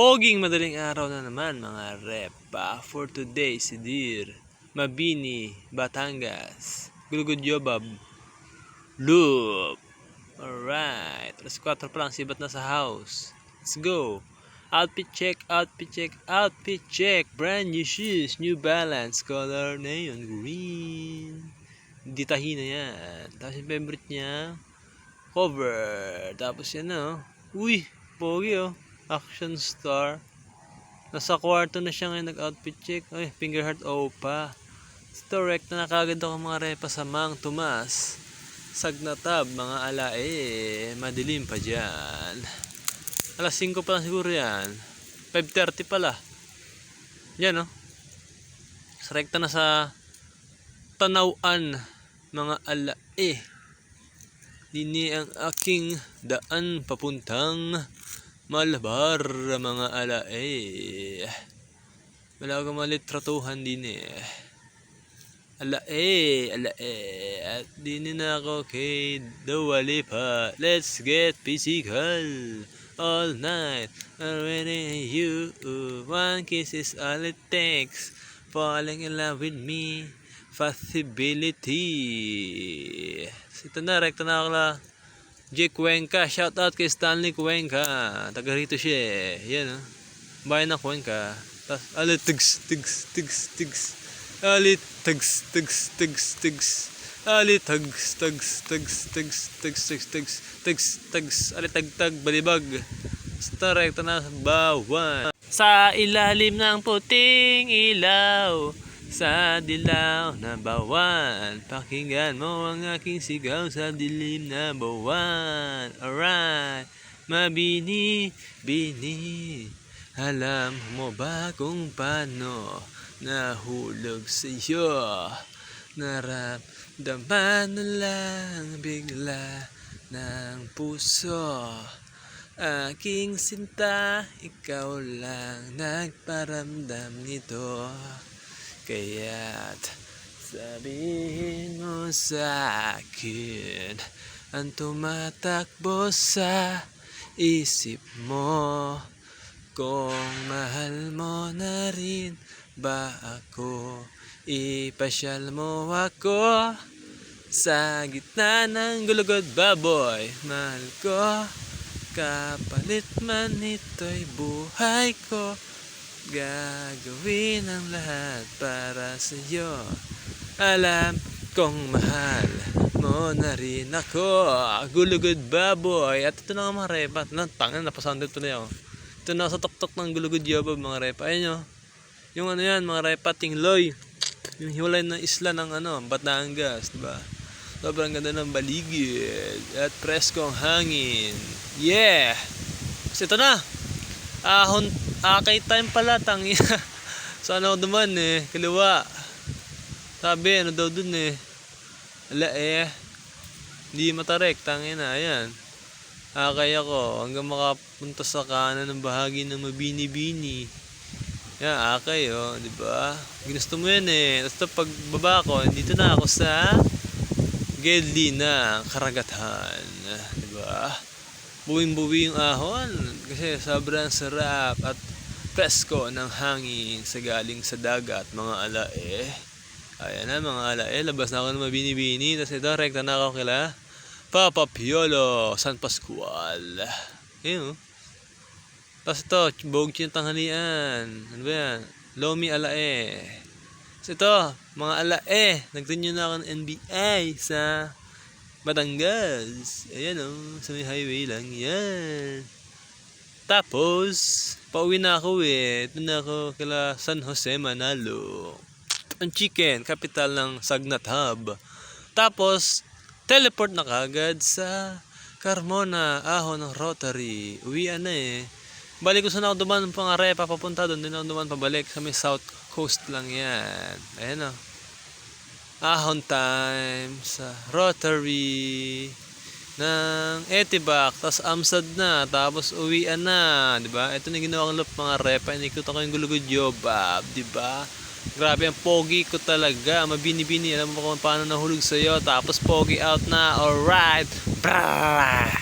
Poging madaling araw na naman mga repa. For today, Sidir, Mabini, Batangas, Gulugod Yobab, Loop. Alright, alas 4 pa lang, sibat na sa house. Let's go. Outfit check, outfit check, outfit check. Brand new shoes, New Balance, color neon green. Hindi tahi na yan. Tapos yung favorite niya, cover. Tapos yan na, uy, pogi oh. Action star. Nasa kwarto na siya ngayon nag-outfit check. Ay, finger heart opa. Direct na nakagad ako mga repa sa Mang Tomas. Sagnatab, mga alae. Madilim pa dyan. Alas 5 pa lang siguro yan. 5:30 pala. Yan, oh. Rekta na sa Tanawan, mga alae. Dini ang aking daan papuntang Malabar, mga alae. Wala akong malitratuhan din eh. Alae, alae. At din na ako kay Dua Lipa. Let's get physical all night. Already you, one kiss is all it takes. Falling in love with me, possibility. Ito na, rekta na ako la. Jake Cuenca, shout out kay Stanley Cuenca. Taga rito siya eh. Yan oh. Bayan ng Cuenca. Tapos, alit tigs, tigs, tigs, tigs. Alit tigs, tigs, tigs, tigs. Alit tags, tags, tags, tags, tags, tags, tags, tags, tags. Alit tag-tag, balibag. Basta rekta na bawan. Sa ilalim ng puting ilaw, sa dilaw na bawan, pakinggan mo ang aking sigaw sa dilim na bawan. Alright, mabini, bini, alam mo ba kung paano nahulog sa'yo? Naramdaman na lang bigla ng puso. Aking sinta, ikaw lang nagparamdam nito. Kaya't sabihin mo sa akin ang tumatakbo sa isip mo. Kung mahal mo na rin ba ako, ipasyal mo ako sa gitna ng gulugod baboy. Mahal ko, kapalit man ito'y buhay ko. Gagawin ang lahat para sa iyo. Alam kong mahal mo na rin ako. Gulugod baboy. At ito na nga mga repa. Tangan, napasandal ito na yun. Ito na sa tuktok ng Gulugod Yobab mga repa. Ayun nyo. Yung ano yan mga repa, Tingloy. Yung hiwalay ng isla ng Batangas, diba? Sobrang ganda ng baligid at preskong hangin. Yeah! So ito na. Kay time pala, tangina. Saan ako duman eh, kaliwa. Sabi, ano daw dun eh. Ala eh. Hindi matarek, tangina, ayan. Akay ako, hanggang makapunta sa kanan ng bahagi ng mabini-bini. Yan, akay oh, diba? Ginusto mo yan eh. Tapos pagbaba ko, dito na ako sa Gedli na karagatan. Diba? Buwing-buwi yung ahon kasi sobrang sarap at presko ng hangin sa galing sa dagat mga alae. Ayan na mga alae, labas na ako ng mabini-bini. Tapos ito, rekta na ako kila Papa Piolo San Pascual. Ayun. Tapos ito, bogchi ng tanghalian. Ano ba yan? Lomi alae. Tapos ito, mga alae, nag-renew na ako ng NBI sa Batangas. Ayan o, sa may highway lang. Yan. Tapos, pauwi na ako eh. Ito na ako kila San Jose, Manalo. Ang chicken, capital ng Sagnatab. Tapos, teleport na kagad sa Carmona, ahon ng Rotary. Uwian na eh. Balik ko sana ako duman ng pangarepa, papunta doon. Din ako duman pabalik sa may South Coast lang yan. Ayan o. Ahon time sa Rotary ng Etibac, tapos Amsad na, tapos uwian na, di ba? Ito na ginawa kong loop mga repa, inikot ako yung Gulugod Yobab, di ba? Grabe ang pogi ko talaga, mabini-bini, alam mo kung paano nahulog sa'yo, tapos pogi out na, alright, brah!